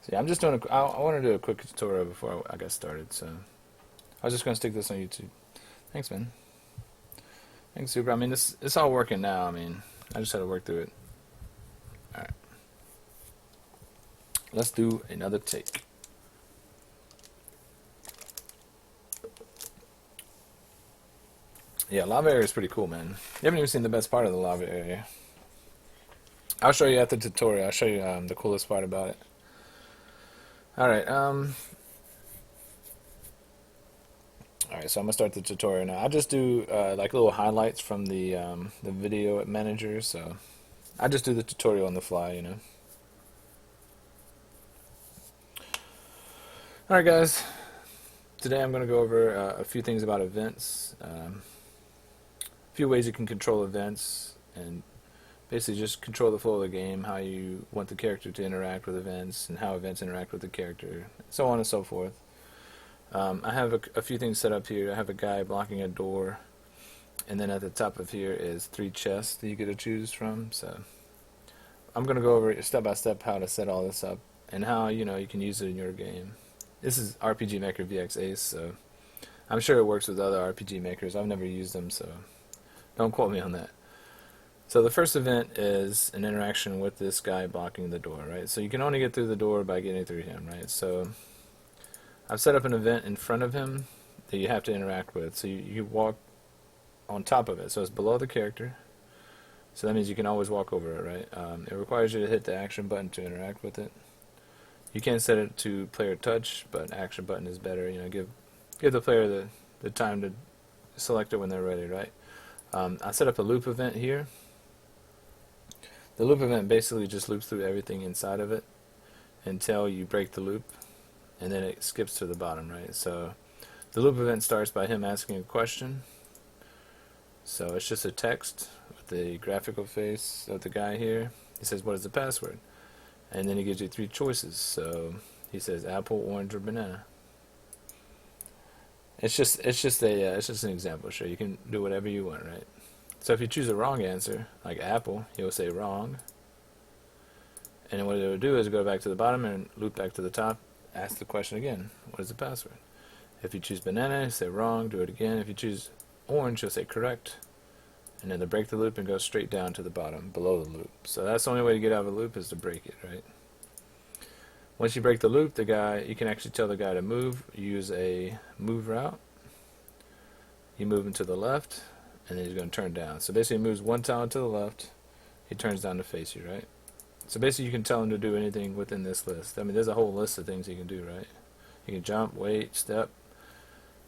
So yeah, I'm just doing I want to do a quick tutorial before I got started. So I was just gonna stick this on YouTube. Thanks, man. Thanks, Super. I mean, it's all working now. I mean, I just had to work through it. All right, let's do another take. Yeah, lava area is pretty cool, man. You haven't even seen the best part of the lava area. I'll show you after the tutorial. I'll show you the coolest part about it. All right. All right. So I'm gonna start the tutorial now. I'll just do like little highlights from the video manager. So I just do the tutorial on the fly, you know. All right, guys. Today I'm going to go over a few things about events, a few ways you can control events, and basically just control the flow of the game, how you want the character to interact with events, and how events interact with the character, so on and so forth. I have a few things set up here. I have a guy blocking a door, and then at the top of here is 3 chests that you get to choose from. So I'm going to go over step by step how to set all this up and how you can use it in your game. This is RPG Maker VX Ace, so I'm sure it works with other RPG makers. I've never used them, so don't quote me on that. So the first event is an interaction with this guy blocking the door, right? So you can only get through the door by getting through him, right? So I've set up an event in front of him that you have to interact with. So you walk on top of it, so it's below the character. So that means you can always walk over it, right? It requires you to hit the action button to interact with it. You can set it to player touch, but action button is better. Give the player the time to select it when they're ready, right? I set up a loop event here. The loop event basically just loops through everything inside of it until you break the loop, and then it skips to the bottom, right? So the loop event starts by him asking a question. So it's just a text with the graphical face of the guy here. He says, "What is the password?" And then he gives you 3 choices. So he says apple, orange, or banana. It's just an example. Sure, you can do whatever you want, right? So if you choose a wrong answer, like apple, he'll say wrong. And then what it'll do is go back to the bottom and loop back to the top, ask the question again. What is the password? If you choose banana, he'll say wrong, do it again. If you choose orange, he'll say correct. And then to break the loop and go straight down to the bottom, below the loop. So that's the only way to get out of a loop is to break it, right? Once you break the loop, you can actually tell the guy to move. You use a move route. You move him to the left, and then he's going to turn down. So basically he moves 1 tile to the left, he turns down to face you, right? So basically you can tell him to do anything within this list. I mean, there's a whole list of things he can do, right? You can jump, wait, step,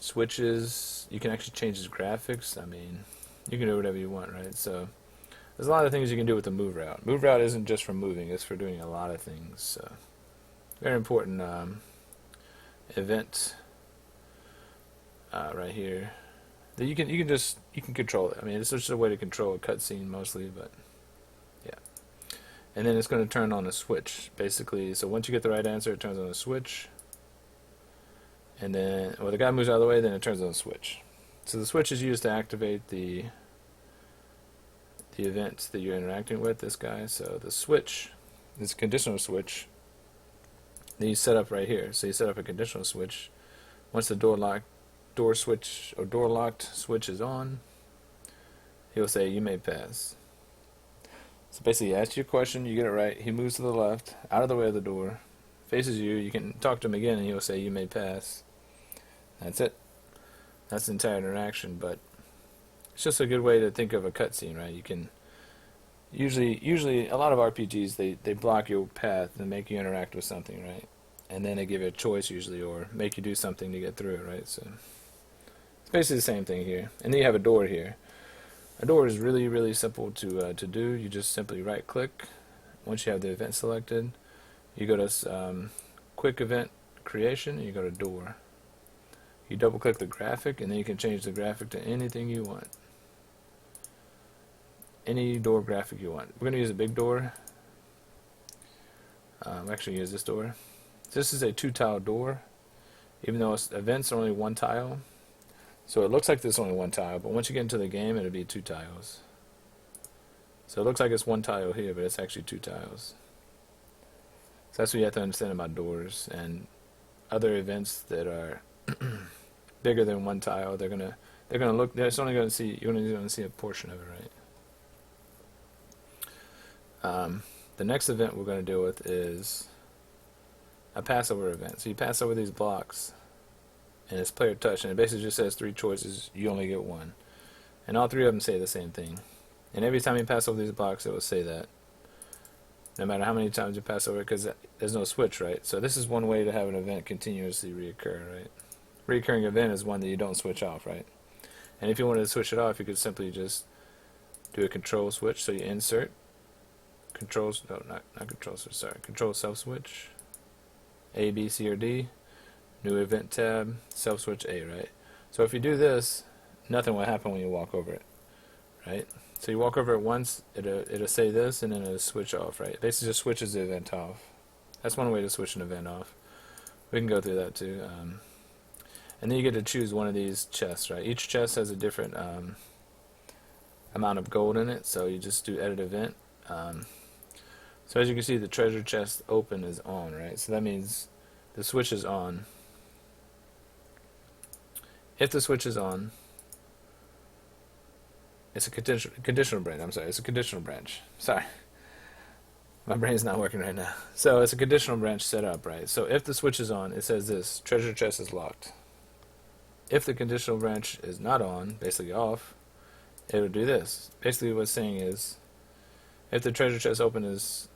switches. You can actually change his graphics. I mean, you can do whatever you want, right? So there's a lot of things you can do with the move route. Move route isn't just for moving, it's for doing a lot of things. So very important event right here that you can control it. I mean, it's just a way to control a cutscene mostly, but yeah. And then it's going to turn on a switch basically. So once you get the right answer, it turns on a switch. And then, well, the guy moves out of the way, then it turns on a switch. So the switch is used to activate the events that you're interacting with, this guy. So the switch is a conditional switch that you set up right here. So you set up a conditional switch. Once the door locked switch is on, he'll say you may pass. So basically he asks you a question, you get it right, he moves to the left, out of the way of the door, faces you, you can talk to him again and he'll say you may pass. That's it. That's the entire interaction, but it's just a good way to think of a cutscene, right? You can usually a lot of RPGs they block your path and make you interact with something, right? And then they give you a choice usually, or make you do something to get through it, right? So it's basically the same thing here. And then you have a door here. A door is really, really simple to do. You just simply right click. Once you have the event selected, you go to quick event creation and you go to door. You double click the graphic and then you can change the graphic to anything you want. Any door graphic you want. We're going to use a big door. Actually use this door. This is a 2-tile door, even though events are only 1 tile. So it looks like there's only 1 tile, but once you get into the game, it'll be 2 tiles. So it looks like it's 1 tile here, but it's actually 2 tiles. So that's what you have to understand about doors and other events that are bigger than one tile. They're gonna look. They're only gonna see. You're only gonna see a portion of it, right? The next event we're gonna deal with is a passover event. So you pass over these blocks, and it's player touch, and it basically just says 3 choices. You only get 1, and all 3 of them say the same thing. And every time you pass over these blocks, it will say that. No matter how many times you pass over it, because there's no switch, right? So this is one way to have an event continuously reoccur, right? Recurring event is one that you don't switch off, right? And if you wanted to switch it off, you could simply just do a control switch. So you insert controls, no, not control switch, sorry, control self switch, A, B, C, or D, new event tab, self switch A, right? So if you do this, nothing will happen when you walk over it, right? So you walk over it once, it'll say this, and then it'll switch off, right? It basically just switches the event off. That's one way to switch an event off. We can go through that too. And then you get to choose one of these chests, right? Each chest has a different amount of gold in it, so you just do edit event. So as you can see, the treasure chest open is on, right? So that means the switch is on. If the switch is on, it's a conditional branch. I'm sorry, it's a conditional branch. Sorry. My brain's not working right now. So it's a conditional branch set up, right? So if the switch is on, it says this, treasure chest is locked. If the conditional branch is not on, basically off, it will do this. Basically what it's saying is, if the treasure chest open is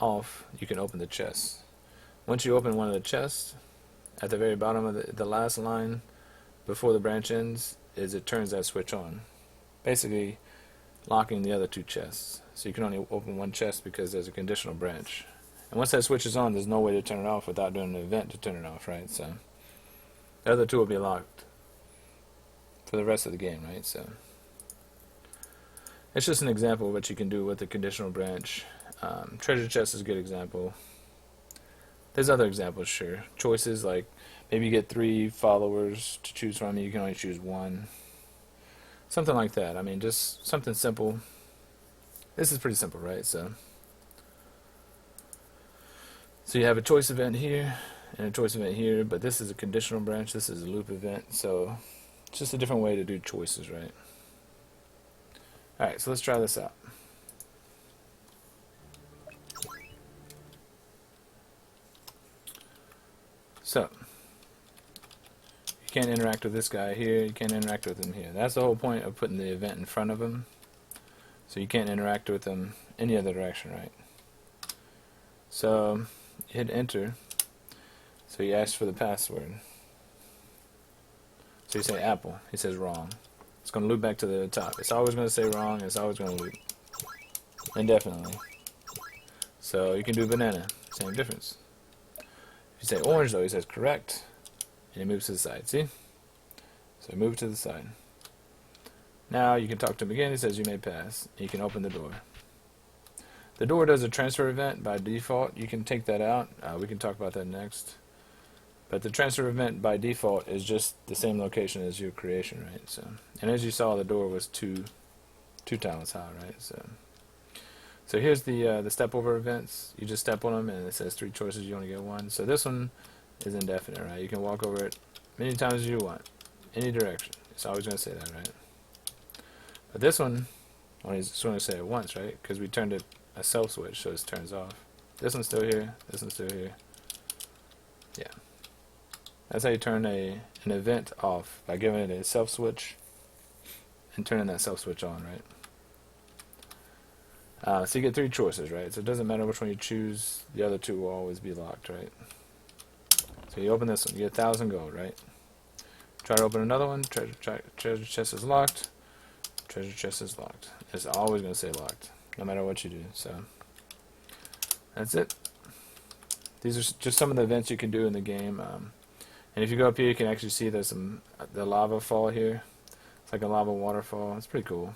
off, you can open the chest. Once you open one of the chests, at the very bottom of the last line before the branch ends, is it turns that switch on. Basically locking the other 2 chests. So you can only open one chest because there's a conditional branch. And once that switch is on, there's no way to turn it off without doing an event to turn it off, right? So the other 2 will be locked for the rest of the game, right? So it's just an example of what you can do with the conditional branch. Treasure chest is a good example. There's other examples, sure. Choices, like maybe you get 3 followers to choose from, you can only choose 1. Something like that. I mean, just something simple. This is pretty simple, right? So you have a choice event here and a choice event here, but this is a conditional branch. This is a loop event. So it's just a different way to do choices, right? Alright, so let's try this out. So you can't interact with this guy here, you can't interact with him here. That's the whole point of putting the event in front of him. So you can't interact with them any other direction, right? So you hit enter. So you ask for the password. So you say Apple. He says wrong. It's going to loop back to the top. It's always going to say wrong. It's always going to loop indefinitely. So you can do banana. Same difference. If you say orange, though, he says correct. And he moves to the side. See? So move to the side. Now you can talk to him again. He says you may pass. And you can open the door. The door does a transfer event by default. You can take that out. We can talk about that next. But the transfer event by default is just the same location as your creation, right? So, and as you saw, the door was two tiles high, right? So here's the step over events. You just step on them, and it says 3 choices. You only get 1. So this one is indefinite, right? You can walk over it many times as you want, any direction. It's always going to say that, right? But this one, only just going to say it once, right? Because we turned it a self switch, so it turns off. This one's still here. This one's still here. Yeah. That's how you turn an event off, by giving it a self switch and turning that self switch on, right? So you get 3 choices, right? So it doesn't matter which one you choose, the other 2 will always be locked, right? So you open this one, you get 1,000 gold, right? Try to open another one, treasure chest is locked, treasure chest is locked. It's always going to say locked, no matter what you do. So that's it. These are just some of the events you can do in the game. And if you go up here, you can actually see there's the lava fall here. It's like a lava waterfall. It's pretty cool.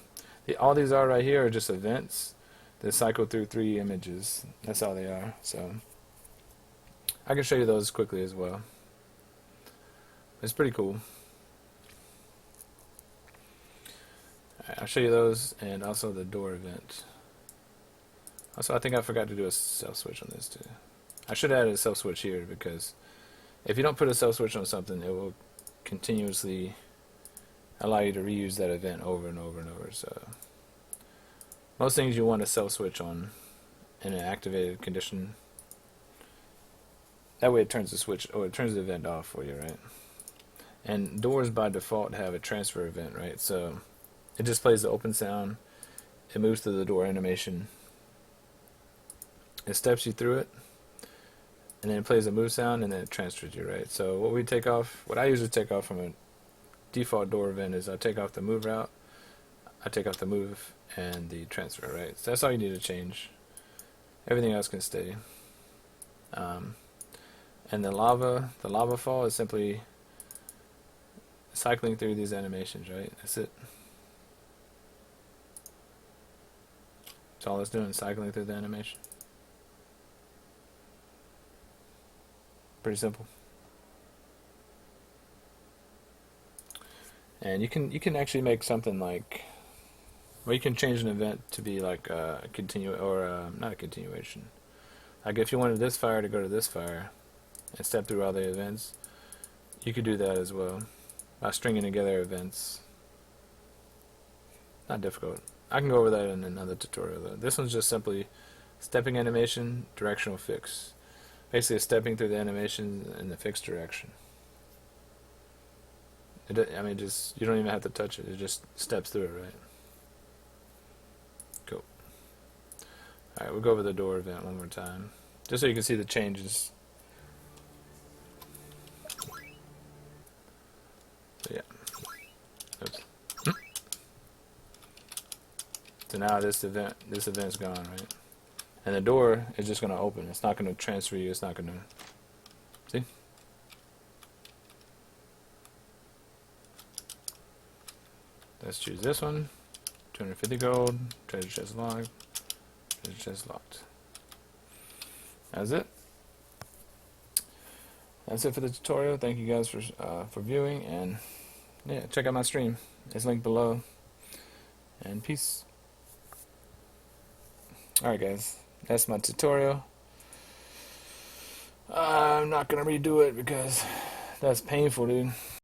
All these are right here are just events that cycle through 3 images. That's all they are. So I can show you those quickly as well. It's pretty cool. Alright, I'll show you those and also the door event. Also, I think I forgot to do a self switch on this too. I should have added a self switch here, because if you don't put a self switch on something, it will continuously allow you to reuse that event over and over and over. So most things you want a self switch on in an activated condition. That way it turns the switch, or it turns the event off for you, right? And doors by default have a transfer event, right? So it just plays the open sound, it moves through the door animation, it steps you through it, and then it plays a move sound, and then it transfers you, right? So what I usually take off from a default door event is I take off the move route, I take off the move, and the transfer, right? So that's all you need to change. Everything else can stay. And the lava fall is simply cycling through these animations, right? That's it. That's all it's doing, cycling through the animation. Pretty simple. And you can actually make something like, well, you can change an event to be like a not a continuation. Like if you wanted this fire to go to this fire and step through all the events, you could do that as well by stringing together events. Not difficult. I can go over that in another tutorial though. This one's just simply stepping animation, directional fix. Basically stepping through the animation in the fixed direction. You don't even have to touch it. It just steps through it, right? Cool. Alright, we'll go over the door event one more time, just so you can see the changes. So yeah. Oops. So now this event's gone, right? And the door is just going to open. It's not going to transfer you. It's not going to... See? Let's choose this one. 250 gold. Treasure chest locked. Treasure chest locked. That's it. That's it for the tutorial. Thank you guys for viewing. And yeah, check out my stream. It's linked below. And peace. Alright guys. That's my tutorial. I'm not going to redo it because that's painful, dude.